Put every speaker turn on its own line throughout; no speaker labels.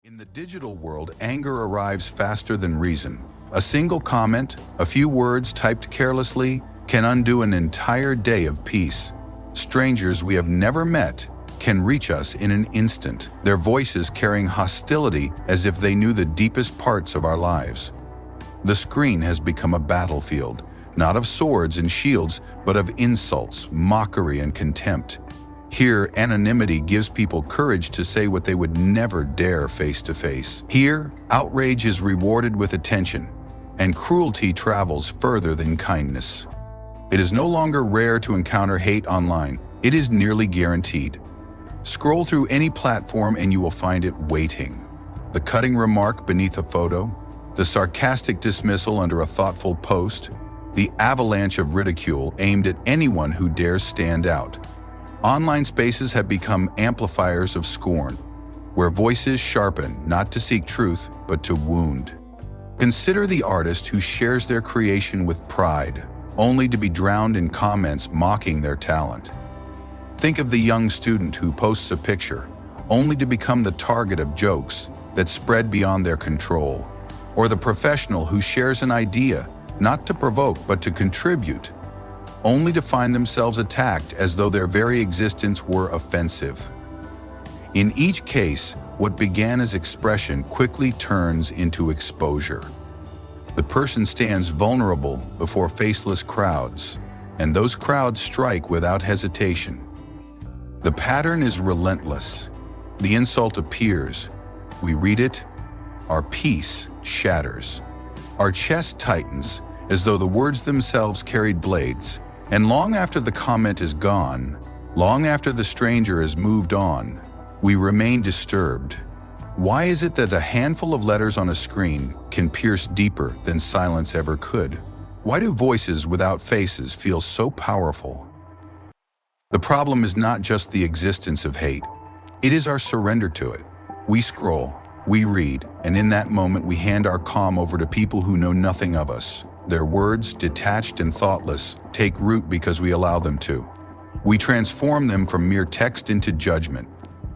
In the digital world, anger arrives faster than reason. A single comment, a few words typed carelessly, can undo an entire day of peace. Strangers we have never met can reach us in an instant, their voices carrying hostility as if they knew the deepest parts of our lives. The screen has become a battlefield, not of swords and shields, but of insults, mockery, and contempt. Here, anonymity gives people courage to say what they would never dare face to face. Here, outrage is rewarded with attention, and cruelty travels further than kindness. It is no longer rare to encounter hate online. It is nearly guaranteed. Scroll through any platform and you will find it waiting. The cutting remark beneath a photo, the sarcastic dismissal under a thoughtful post, the avalanche of ridicule aimed at anyone who dares stand out. Online spaces have become amplifiers of scorn, where voices sharpen not to seek truth, but to wound. Consider the artist who shares their creation with pride, only to be drowned in comments mocking their talent. Think of the young student who posts a picture, only to become the target of jokes that spread beyond their control, or the professional who shares an idea, not to provoke but to contribute, only to find themselves attacked as though their very existence were offensive. In each case, what began as expression quickly turns into exposure. The person stands vulnerable before faceless crowds, and those crowds strike without hesitation. The pattern is relentless. The insult appears. We read it. Our peace shatters. Our chest tightens as though the words themselves carried blades. And long after the comment is gone, long after the stranger has moved on, we remain disturbed. Why is it that a handful of letters on a screen can pierce deeper than silence ever could? Why do voices without faces feel so powerful? The problem is not just the existence of hate. It is our surrender to it. We scroll, we read, and in that moment we hand our calm over to people who know nothing of us. Their words, detached and thoughtless, take root because we allow them to. We transform them from mere text into judgment.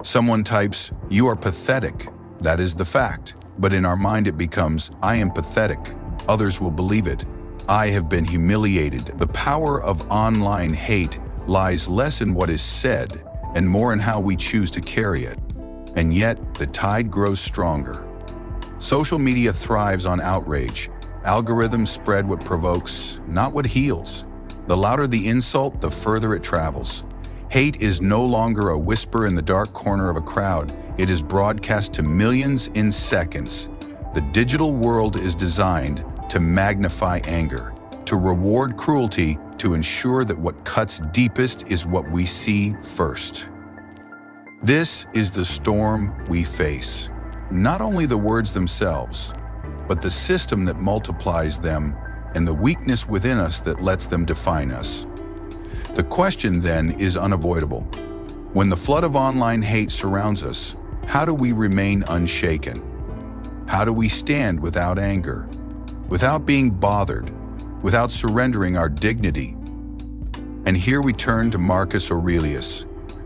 Someone types, "You are pathetic." That is the fact. But in our mind it becomes, "I am pathetic." Others will believe it. "I have been humiliated." The power of online hate lies less in what is said and more in how we choose to carry it. And yet, the tide grows stronger. Social media thrives on outrage. Algorithms spread what provokes, not what heals. The louder the insult, the further it travels. Hate is no longer a whisper in the dark corner of a crowd. It is broadcast to millions in seconds. The digital world is designed to magnify anger, to reward cruelty, to ensure that what cuts deepest is what we see first. This is the storm we face. Not only the words themselves, but the system that multiplies them and the weakness within us that lets them define us. The question then is unavoidable. When the flood of online hate surrounds us, how do we remain unshaken? How do we stand without anger, without being bothered, without surrendering our dignity? And here we turn to Marcus Aurelius.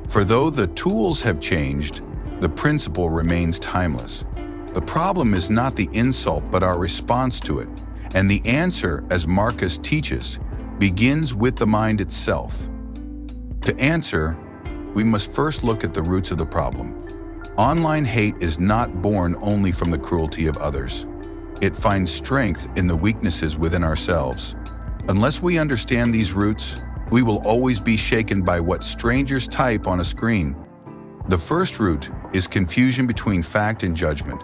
For though the tools have changed, the principle remains timeless. The problem is not the insult, but our response to it. And the answer, as Marcus teaches, begins with the mind itself. To answer, we must first look at the roots of the problem. Online hate is not born only from the cruelty of others. It finds strength in the weaknesses within ourselves. Unless we understand these roots, we will always be shaken by what strangers type on a screen. The first root is confusion between fact and judgment.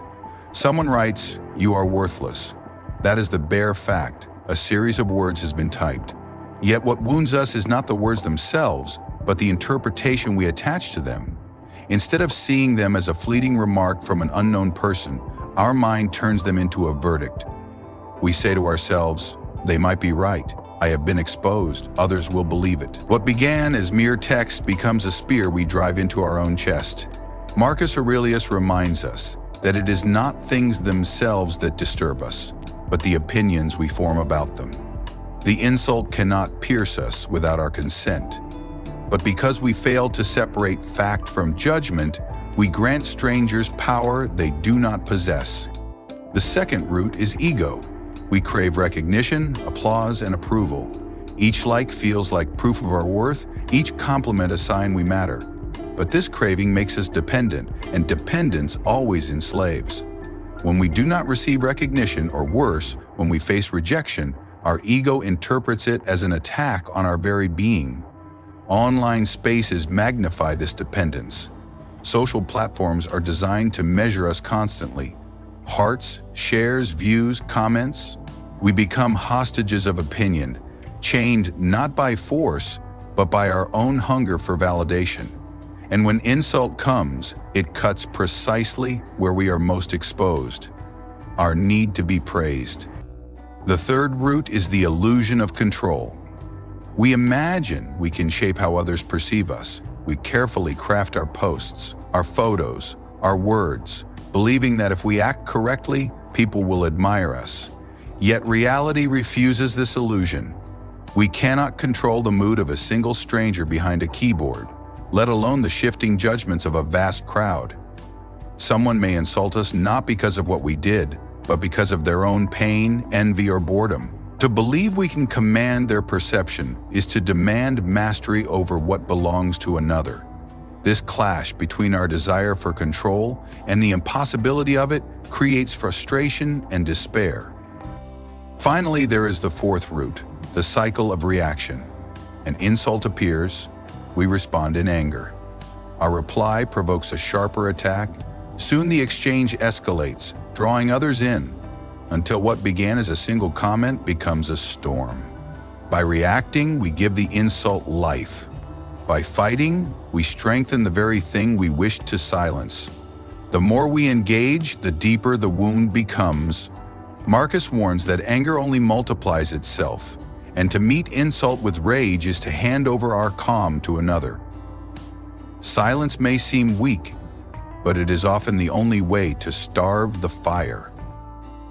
Someone writes, "You are worthless." That is the bare fact. A series of words has been typed. Yet what wounds us is not the words themselves, but the interpretation we attach to them. Instead of seeing them as a fleeting remark from an unknown person, our mind turns them into a verdict. We say to ourselves, "They might be right. I have been exposed. Others will believe it." What began as mere text becomes a spear we drive into our own chest. Marcus Aurelius reminds us that it is not things themselves that disturb us, but the opinions we form about them. The insult cannot pierce us without our consent. But because we fail to separate fact from judgment, We grant strangers power they do not possess. The second root is ego. We crave recognition, applause, and approval. Each like feels like proof of our worth, each compliment a sign we matter. But this craving makes us dependent, and dependence always enslaves. When we do not receive recognition, or worse, when we face rejection, our ego interprets it as an attack on our very being. Online spaces magnify this dependence. Social platforms are designed to measure us constantly. Hearts, shares, views, comments. We become hostages of opinion, chained not by force, but by our own hunger for validation. And when insult comes, it cuts precisely where we are most exposed: our need to be praised. The third root is the illusion of control. We imagine we can shape how others perceive us. We carefully craft our posts, our photos, our words, believing that if we act correctly, people will admire us. Yet reality refuses this illusion. We cannot control the mood of a single stranger behind a keyboard, let alone the shifting judgments of a vast crowd. Someone may insult us not because of what we did, but because of their own pain, envy, or boredom. To believe we can command their perception is to demand mastery over what belongs to another. This clash between our desire for control and the impossibility of it creates frustration and despair. Finally, there is the fourth root, the cycle of reaction. An insult appears, we respond in anger. Our reply provokes a sharper attack. Soon the exchange escalates, drawing others in, until what began as a single comment becomes a storm. By reacting, we give the insult life. By fighting, we strengthen the very thing we wished to silence. The more we engage, the deeper the wound becomes. Marcus warns that anger only multiplies itself, and to meet insult with rage is to hand over our calm to another. Silence may seem weak, but it is often the only way to starve the fire.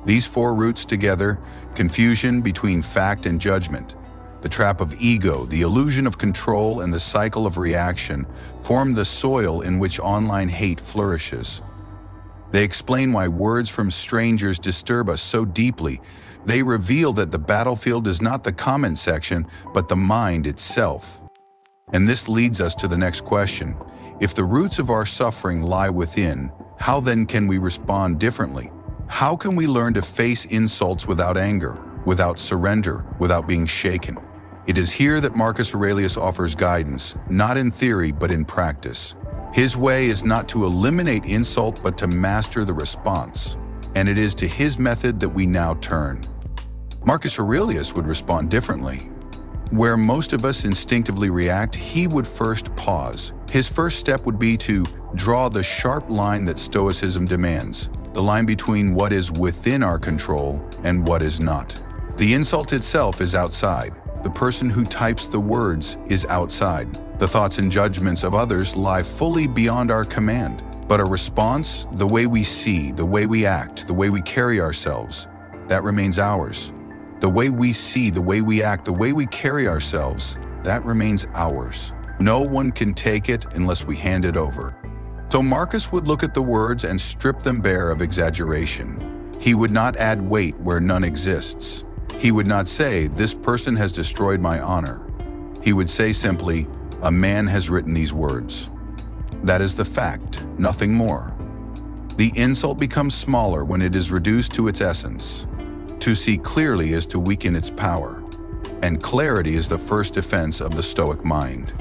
These four roots together, confusion between fact and judgment, the trap of ego, the illusion of control, and the cycle of reaction, form the soil in which online hate flourishes. They explain why words from strangers disturb us so deeply. They reveal that the battlefield is not the comment section, but the mind itself. And this leads us to the next question. If the roots of our suffering lie within, how then can we respond differently? How can we learn to face insults without anger, without surrender, without being shaken? It is here that Marcus Aurelius offers guidance, not in theory but in practice. His way is not to eliminate insult but to master the response. And it is to his method that we now turn. Marcus Aurelius would respond differently. Where most of us instinctively react, he would first pause. His first step would be to draw the sharp line that Stoicism demands, the line between what is within our control and what is not. The insult itself is outside. The person who types the words is outside. The thoughts and judgments of others lie fully beyond our command. But a response, the way we see, the way we act, the way we carry ourselves, that remains ours. The way we see, the way we act, the way we carry ourselves, that remains ours. No one can take it unless we hand it over. So Marcus would look at the words and strip them bare of exaggeration. He would not add weight where none exists. He would not say, "This person has destroyed my honor." He would say simply, "A man has written these words." That is the fact, nothing more. The insult becomes smaller when it is reduced to its essence. To see clearly is to weaken its power, and clarity is the first defense of the Stoic mind.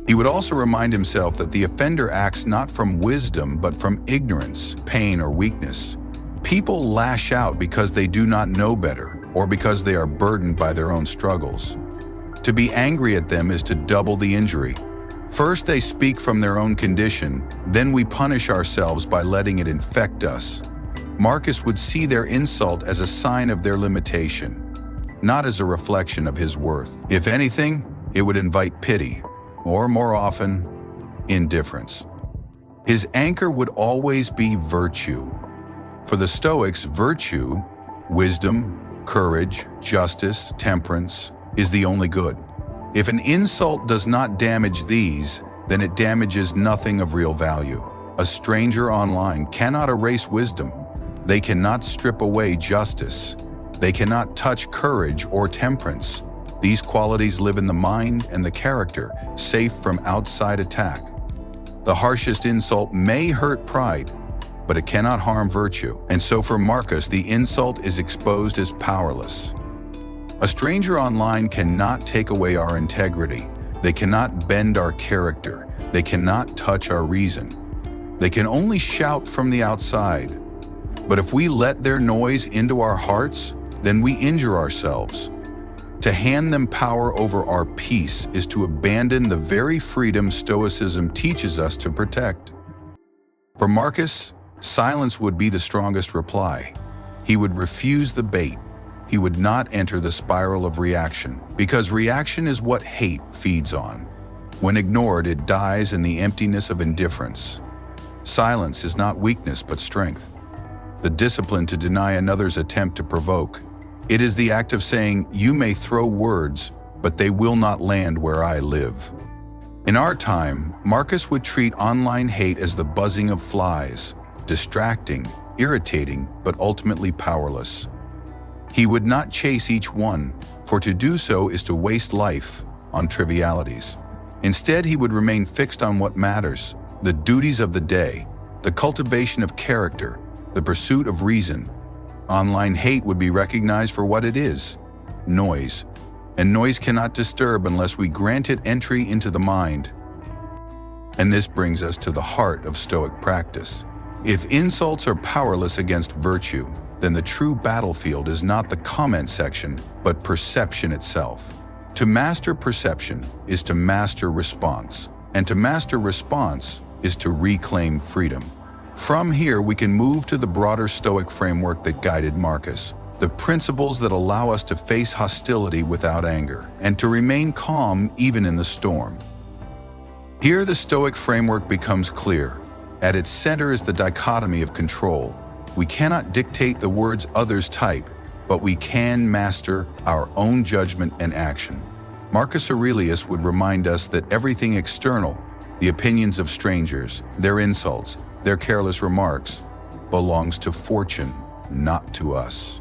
He would also remind himself that the offender acts not from wisdom but from ignorance, pain, or weakness. People lash out because they do not know better, or because they are burdened by their own struggles. To be angry at them is to double the injury. First they speak from their own condition, then we punish ourselves by letting it infect us. Marcus would see their insult as a sign of their limitation, not as a reflection of his worth. If anything, it would invite pity, or more often, indifference. His anchor would always be virtue. For the Stoics, virtue, wisdom, courage, justice, temperance, is the only good. If an insult does not damage these, then it damages nothing of real value. A stranger online cannot erase wisdom. They cannot strip away justice. They cannot touch courage or temperance. These qualities live in the mind and the character, safe from outside attack. The harshest insult may hurt pride, but it cannot harm virtue. And so for Marcus, the insult is exposed as powerless. A stranger online cannot take away our integrity. They cannot bend our character. They cannot touch our reason. They can only shout from the outside. But if we let their noise into our hearts, then we injure ourselves. To hand them power over our peace is to abandon the very freedom Stoicism teaches us to protect. For Marcus, silence would be the strongest reply. He would refuse the bait. He would not enter the spiral of reaction, because reaction is what hate feeds on. When ignored, it dies in the emptiness of indifference. Silence is not weakness but strength. The discipline to deny another's attempt to provoke. It is the act of saying, "You may throw words, but they will not land where I live." In our time, Marcus would treat online hate as the buzzing of flies, distracting, irritating, but ultimately powerless. He would not chase each one, for to do so is to waste life on trivialities. Instead, he would remain fixed on what matters, the duties of the day, the cultivation of character, the pursuit of reason. Online hate would be recognized for what it is, noise, and noise cannot disturb unless we grant it entry into the mind. And this brings us to the heart of Stoic practice. If insults are powerless against virtue, then the true battlefield is not the comment section, but perception itself. To master perception is to master response, and to master response is to reclaim freedom. From here, we can move to the broader Stoic framework that guided Marcus, the principles that allow us to face hostility without anger, and to remain calm even in the storm. Here, the Stoic framework becomes clear. At its center is the dichotomy of control. We cannot dictate the words others type, but we can master our own judgment and action. Marcus Aurelius would remind us that everything external, the opinions of strangers, their insults, their careless remarks, belongs to fortune, not to us.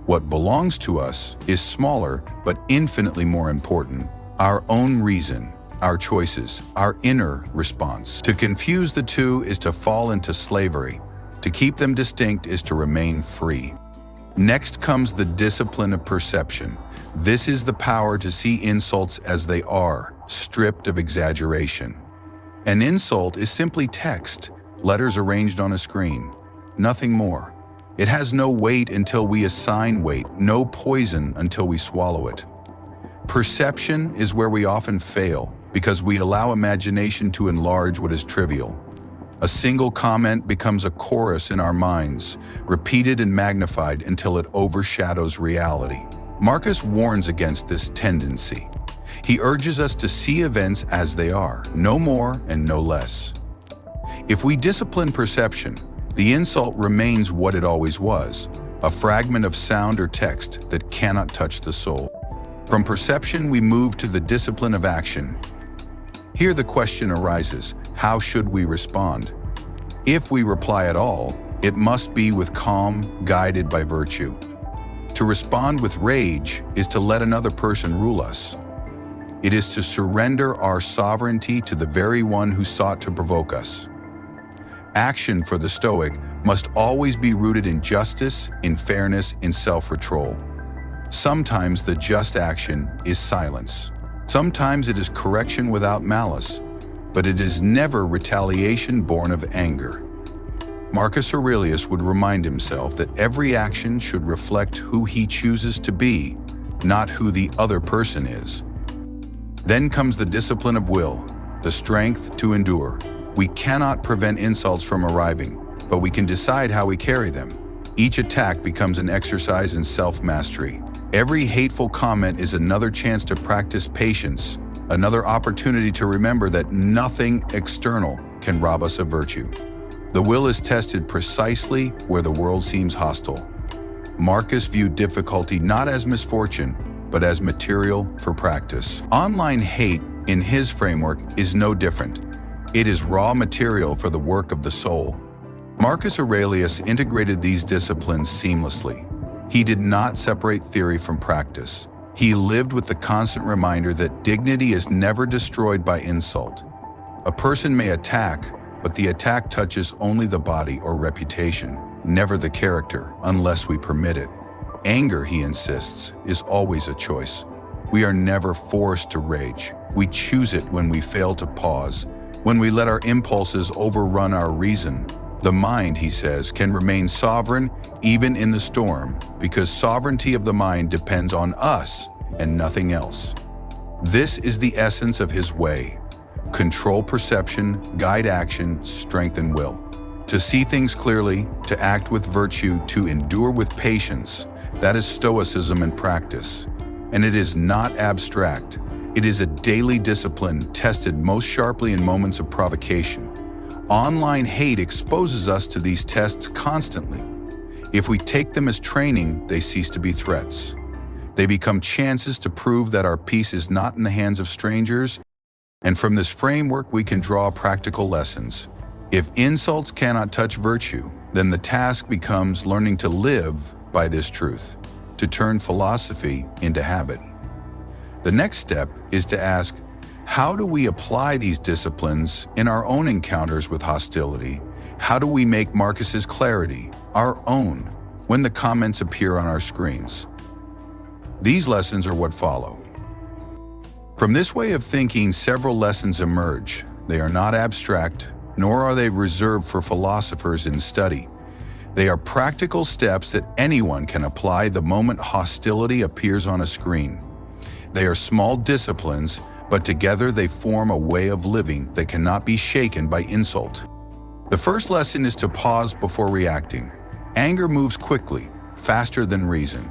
What belongs to us is smaller but infinitely more important: our own reason, our choices, our inner response. To confuse the two is to fall into slavery. To keep them distinct is to remain free. Next comes the discipline of perception. This is the power to see insults as they are, stripped of exaggeration. An insult is simply text, letters arranged on a screen, nothing more. It has no weight until we assign weight, no poison until we swallow it. Perception is where we often fail, because we allow imagination to enlarge what is trivial. A single comment becomes a chorus in our minds, repeated and magnified until it overshadows reality. Marcus warns against this tendency. He urges us to see events as they are, no more and no less. If we discipline perception, the insult remains what it always was, a fragment of sound or text that cannot touch the soul. From perception, we move to the discipline of action. Here the question arises: how should we respond? If we reply at all, it must be with calm, guided by virtue. To respond with rage is to let another person rule us. It is to surrender our sovereignty to the very one who sought to provoke us. Action for the Stoic must always be rooted in justice, in fairness, in self-control. Sometimes the just action is silence. Sometimes it is correction without malice, but it is never retaliation born of anger. Marcus Aurelius would remind himself that every action should reflect who he chooses to be, not who the other person is. Then comes the discipline of will, the strength to endure. We cannot prevent insults from arriving, but we can decide how we carry them. Each attack becomes an exercise in self-mastery. Every hateful comment is another chance to practice patience, another opportunity to remember that nothing external can rob us of virtue. The will is tested precisely where the world seems hostile. Marcus viewed difficulty not as misfortune, but as material for practice. Online hate, in his framework, is no different. It is raw material for the work of the soul. Marcus Aurelius integrated these disciplines seamlessly. He did not separate theory from practice. He lived with the constant reminder that dignity is never destroyed by insult. A person may attack, but the attack touches only the body or reputation, never the character, unless we permit it. Anger, he insists, is always a choice. We are never forced to rage. We choose it when we fail to pause, when we let our impulses overrun our reason. The mind, he says, can remain sovereign even in the storm, because sovereignty of the mind depends on us and nothing else. This is the essence of his way. Control perception, guide action, strengthen will. To see things clearly, to act with virtue, to endure with patience, that is Stoicism in practice. And it is not abstract. It is a daily discipline tested most sharply in moments of provocation. Online hate exposes us to these tests constantly. If we take them as training, they cease to be threats. They become chances to prove that our peace is not in the hands of strangers, and from this framework we can draw practical lessons. If insults cannot touch virtue, then the task becomes learning to live by this truth, to turn philosophy into habit. The next step is to ask, how do we apply these disciplines in our own encounters with hostility? How do we make Marcus's clarity our own when the comments appear on our screens? These lessons are what follow. From this way of thinking, several lessons emerge. They are not abstract, nor are they reserved for philosophers in study. They are practical steps that anyone can apply the moment hostility appears on a screen. They are small disciplines, but together they form a way of living that cannot be shaken by insult. The first lesson is to pause before reacting. Anger moves quickly, faster than reason.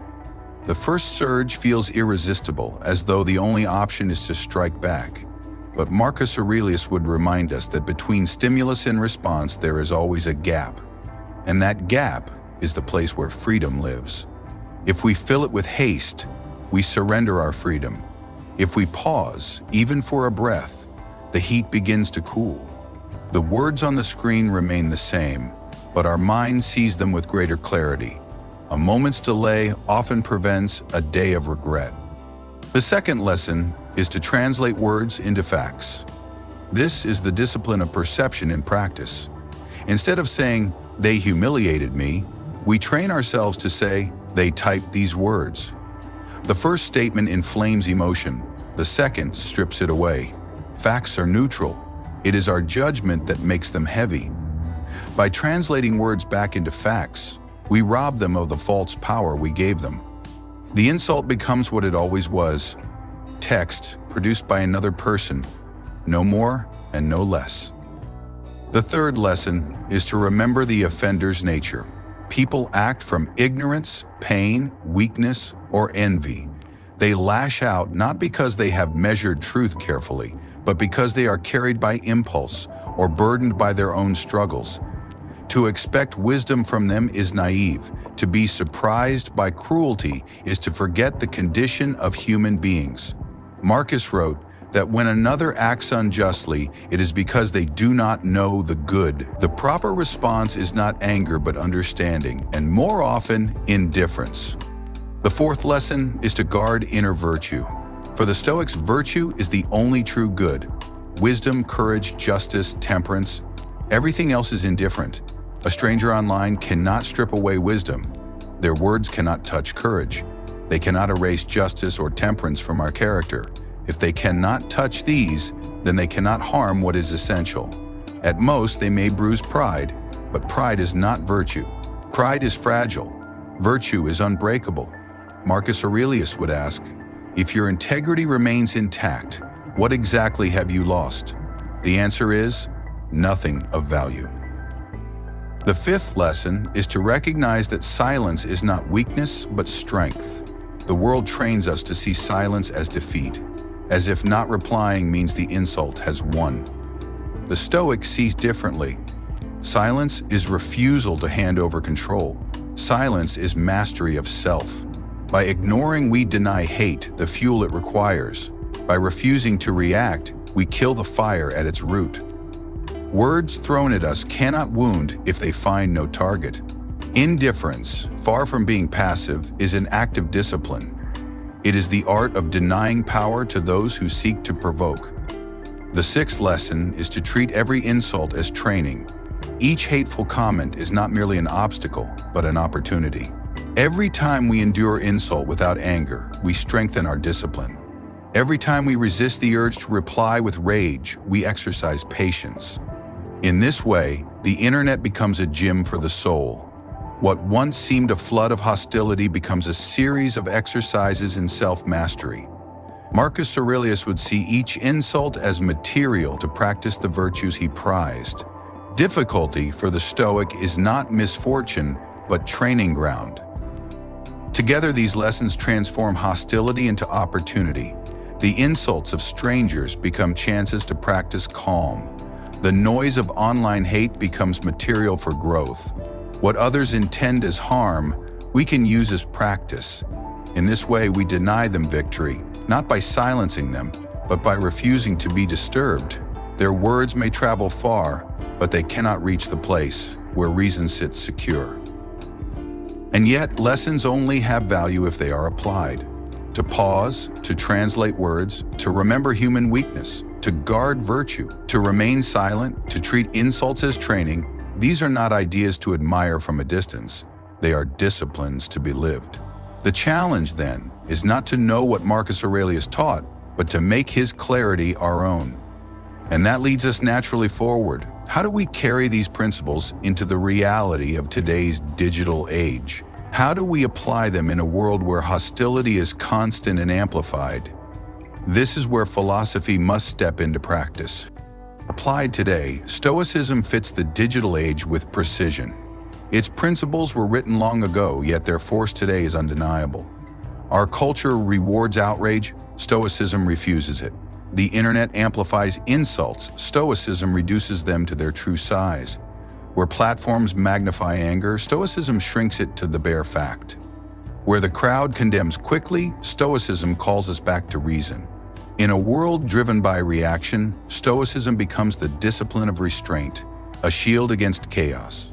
The first surge feels irresistible, as though the only option is to strike back. But Marcus Aurelius would remind us that between stimulus and response there is always a gap. And that gap is the place where freedom lives. If we fill it with haste, we surrender our freedom. If we pause, even for a breath, the heat begins to cool. The words on the screen remain the same, but our mind sees them with greater clarity. A moment's delay often prevents a day of regret. The second lesson is to translate words into facts. This is the discipline of perception in practice. Instead of saying, "They humiliated me," we train ourselves to say, "They typed these words." The first statement inflames emotion. The second strips it away. Facts are neutral. It is our judgment that makes them heavy. By translating words back into facts, we rob them of the false power we gave them. The insult becomes what it always was: text produced by another person, no more and no less. The third lesson is to remember the offender's nature. People act from ignorance, pain, weakness, or envy. They lash out not because they have measured truth carefully, but because they are carried by impulse or burdened by their own struggles. To expect wisdom from them is naive. To be surprised by cruelty is to forget the condition of human beings. Marcus wrote that when another acts unjustly, it is because they do not know the good. The proper response is not anger but understanding, and more often, indifference. The fourth lesson is to guard inner virtue. For the Stoics, virtue is the only true good. Wisdom, courage, justice, temperance, everything else is indifferent. A stranger online cannot strip away wisdom. Their words cannot touch courage. They cannot erase justice or temperance from our character. If they cannot touch these, then they cannot harm what is essential. At most, they may bruise pride, but pride is not virtue. Pride is fragile. Virtue is unbreakable. Marcus Aurelius would ask, if your integrity remains intact, what exactly have you lost? The answer is, nothing of value. The fifth lesson is to recognize that silence is not weakness, but strength. The world trains us to see silence as defeat, as if not replying means the insult has won. The Stoics sees differently. Silence is refusal to hand over control. Silence is mastery of self. By ignoring, we deny hate, the fuel it requires. By refusing to react, we kill the fire at its root. Words thrown at us cannot wound if they find no target. Indifference, far from being passive, is an active discipline. It is the art of denying power to those who seek to provoke. The sixth lesson is to treat every insult as training. Each hateful comment is not merely an obstacle, but an opportunity. Every time we endure insult without anger, we strengthen our discipline. Every time we resist the urge to reply with rage, we exercise patience. In this way, the internet becomes a gym for the soul. What once seemed a flood of hostility becomes a series of exercises in self-mastery. Marcus Aurelius would see each insult as material to practice the virtues he prized. Difficulty for the Stoic is not misfortune, but training ground. Together, these lessons transform hostility into opportunity. The insults of strangers become chances to practice calm. The noise of online hate becomes material for growth. What others intend as harm, we can use as practice. In this way, we deny them victory, not by silencing them, but by refusing to be disturbed. Their words may travel far, but they cannot reach the place where reason sits secure. And yet, lessons only have value if they are applied. To pause, to translate words, to remember human weakness, to guard virtue, to remain silent, to treat insults as training, these are not ideas to admire from a distance. They are disciplines to be lived. The challenge, then, is not to know what Marcus Aurelius taught, but to make his clarity our own. And that leads us naturally forward. How do we carry these principles into the reality of today's digital age? How do we apply them in a world where hostility is constant and amplified? This is where philosophy must step into practice. Applied today, Stoicism fits the digital age with precision. Its principles were written long ago, yet their force today is undeniable. Our culture rewards outrage, Stoicism refuses it. The internet amplifies insults, Stoicism reduces them to their true size. Where platforms magnify anger, Stoicism shrinks it to the bare fact. Where the crowd condemns quickly, Stoicism calls us back to reason. In a world driven by reaction, Stoicism becomes the discipline of restraint, a shield against chaos.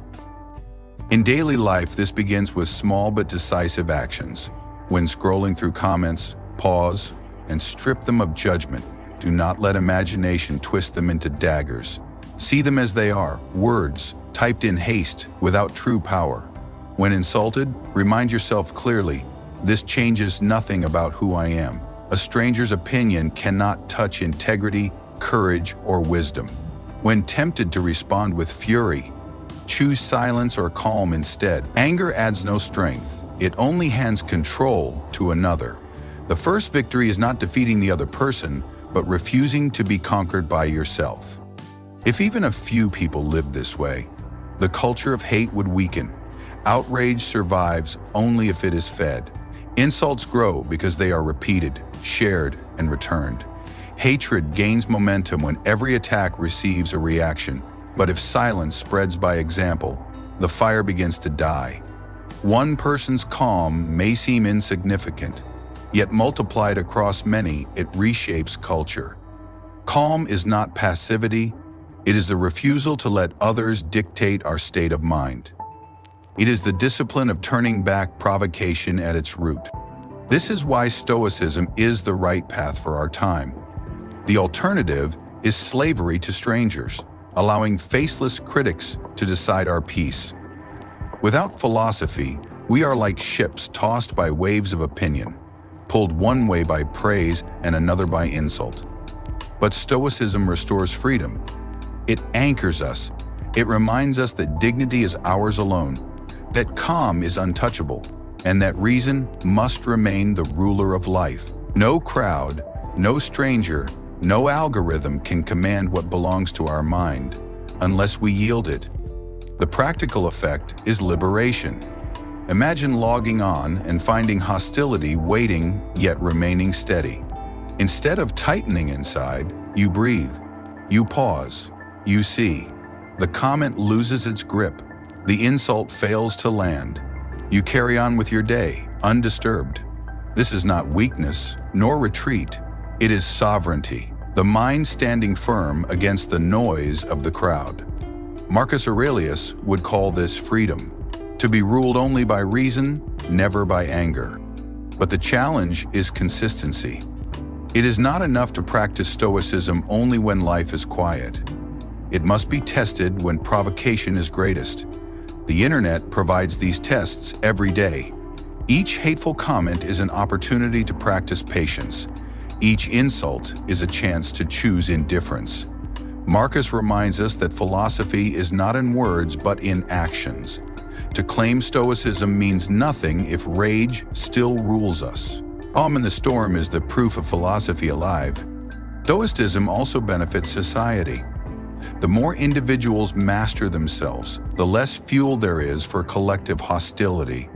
In daily life, this begins with small but decisive actions. When scrolling through comments, pause and strip them of judgment. Do not let imagination twist them into daggers. See them as they are, words typed in haste without true power. When insulted, remind yourself clearly, this changes nothing about who I am. A stranger's opinion cannot touch integrity, courage, or wisdom. When tempted to respond with fury, choose silence or calm instead. Anger adds no strength. It only hands control to another. The first victory is not defeating the other person, but refusing to be conquered by yourself. If even a few people lived this way, the culture of hate would weaken. Outrage survives only if it is fed. Insults grow because they are repeated, shared, and returned. Hatred gains momentum when every attack receives a reaction, but if silence spreads by example, the fire begins to die. One person's calm may seem insignificant, yet multiplied across many, it reshapes culture. Calm is not passivity, it is the refusal to let others dictate our state of mind. It is the discipline of turning back provocation at its root. This is why Stoicism is the right path for our time. The alternative is slavery to strangers, allowing faceless critics to decide our peace. Without philosophy, we are like ships tossed by waves of opinion, pulled one way by praise and another by insult. But Stoicism restores freedom. It anchors us. It reminds us that dignity is ours alone, that calm is untouchable, and that reason must remain the ruler of life. No crowd, no stranger, no algorithm can command what belongs to our mind unless we yield it. The practical effect is liberation. Imagine logging on and finding hostility waiting yet remaining steady. Instead of tightening inside, you breathe, you pause, you see. The comment loses its grip. The insult fails to land. You carry on with your day, undisturbed. This is not weakness, nor retreat. It is sovereignty. the mind standing firm against the noise of the crowd. Marcus Aurelius would call this freedom, to be ruled only by reason, never by anger. But the challenge is consistency. It is not enough to practice Stoicism only when life is quiet. It must be tested when provocation is greatest. The internet provides these tests every day. Each hateful comment is an opportunity to practice patience. Each insult is a chance to choose indifference. Marcus reminds us that philosophy is not in words but in actions. To claim Stoicism means nothing if rage still rules us. Calm in the storm is the proof of philosophy alive. Stoicism also benefits society. The more individuals master themselves, the less fuel there is for collective hostility.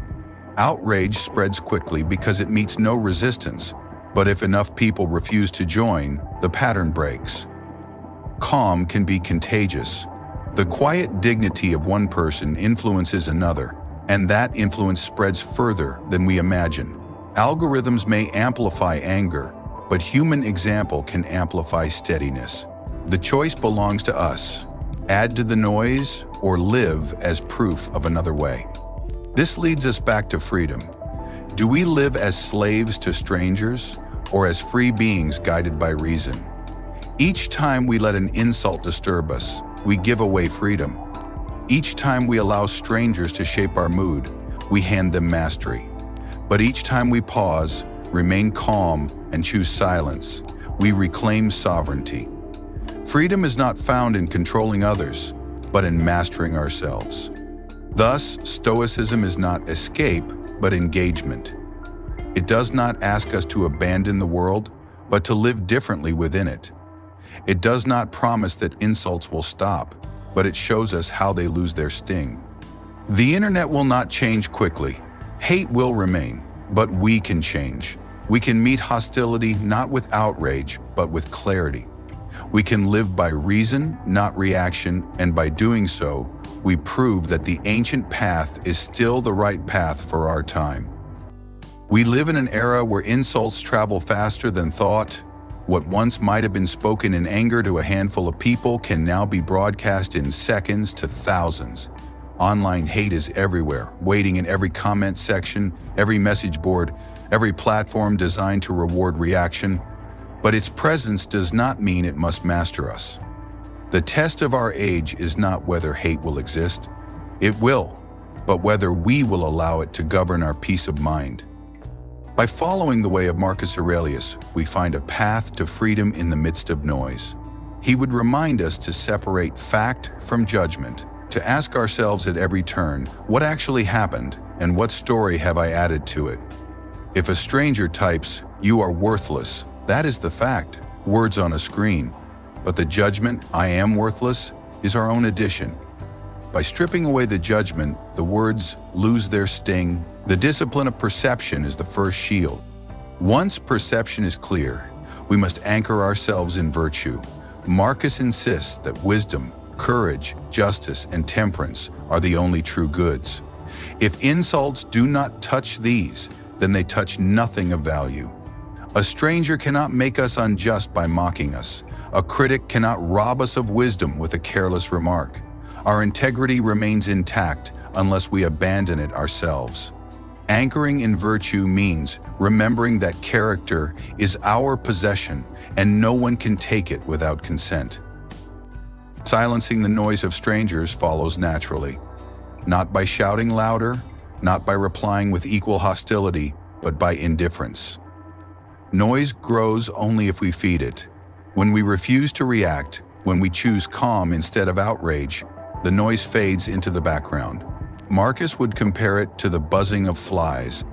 Outrage spreads quickly because it meets no resistance, but if enough people refuse to join, the pattern breaks. Calm can be contagious. The quiet dignity of one person influences another, and that influence spreads further than we imagine. Algorithms may amplify anger, but human example can amplify steadiness. The choice belongs to us. Add to the noise or live as proof of another way. This leads us back to freedom. Do we live as slaves to strangers or as free beings guided by reason? Each time we let an insult disturb us, we give away freedom. Each time we allow strangers to shape our mood, we hand them mastery. But each time we pause, remain calm, and choose silence, we reclaim sovereignty. Freedom is not found in controlling others, but in mastering ourselves. Thus, Stoicism is not escape, but engagement. It does not ask us to abandon the world, but to live differently within it. It does not promise that insults will stop, but it shows us how they lose their sting. The internet will not change quickly. Hate will remain, but we can change. We can meet hostility not with outrage, but with clarity. We can live by reason, not reaction, and by doing so, we prove that the ancient path is still the right path for our time. We live in an era where insults travel faster than thought. What once might have been spoken in anger to a handful of people can now be broadcast in seconds to thousands. Online hate is everywhere, waiting in every comment section, every message board, every platform designed to reward reaction. But its presence does not mean it must master us. The test of our age is not whether hate will exist. It will, but whether we will allow it to govern our peace of mind. By following the way of Marcus Aurelius, we find a path to freedom in the midst of noise. He would remind us to separate fact from judgment, to ask ourselves at every turn, what actually happened and what story have I added to it? If a stranger types, "You are worthless," that is the fact, words on a screen. But the judgment, "I am worthless," is our own addition. By stripping away the judgment, the words lose their sting. The discipline of perception is the first shield. Once perception is clear, we must anchor ourselves in virtue. Marcus insists that wisdom, courage, justice, and temperance are the only true goods. If insults do not touch these, then they touch nothing of value. A stranger cannot make us unjust by mocking us. A critic cannot rob us of wisdom with a careless remark. Our integrity remains intact unless we abandon it ourselves. Anchoring in virtue means remembering that character is our possession and no one can take it without consent. Silencing the noise of strangers follows naturally, not by shouting louder, not by replying with equal hostility, but by indifference. Noise grows only if we feed it. When we refuse to react, when we choose calm instead of outrage, the noise fades into the background. Marcus would compare it to the buzzing of flies,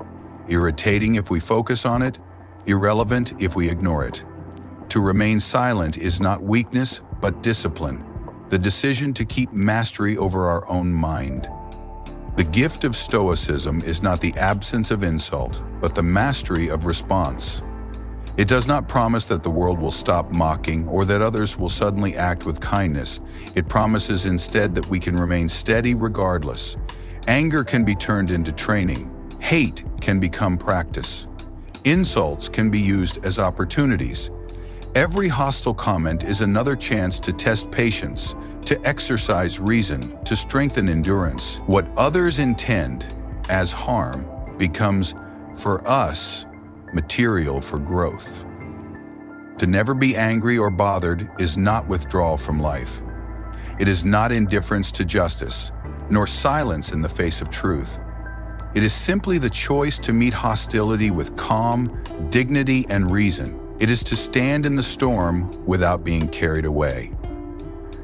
irritating if we focus on it, irrelevant if we ignore it. To remain silent is not weakness, but discipline, the decision to keep mastery over our own mind. The gift of Stoicism is not the absence of insult, but the mastery of response. It does not promise that the world will stop mocking or that others will suddenly act with kindness. It promises instead that we can remain steady regardless. Anger can be turned into training. Hate can become practice. Insults can be used as opportunities. Every hostile comment is another chance to test patience, to exercise reason, to strengthen endurance. What others intend as harm becomes, for us, material for growth. To never be angry or bothered is not withdrawal from life. It is not indifference to justice, nor silence in the face of truth. It is simply the choice to meet hostility with calm, dignity, and reason. It is to stand in the storm without being carried away.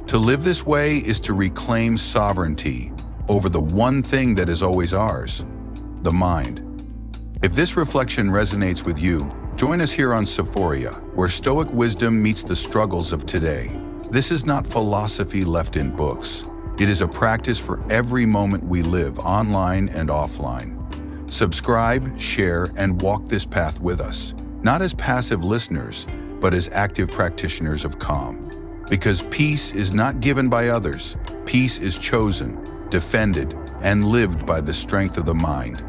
To live this way is to reclaim sovereignty over the one thing that is always ours, the mind. If this reflection resonates with you, join us here on Sophoria, where Stoic wisdom meets the struggles of today. This is not philosophy left in books. It is a practice for every moment we live, online and offline. Subscribe, share, and walk this path with us, not as passive listeners, but as active practitioners of calm. Because peace is not given by others. Peace is chosen, defended, and lived by the strength of the mind.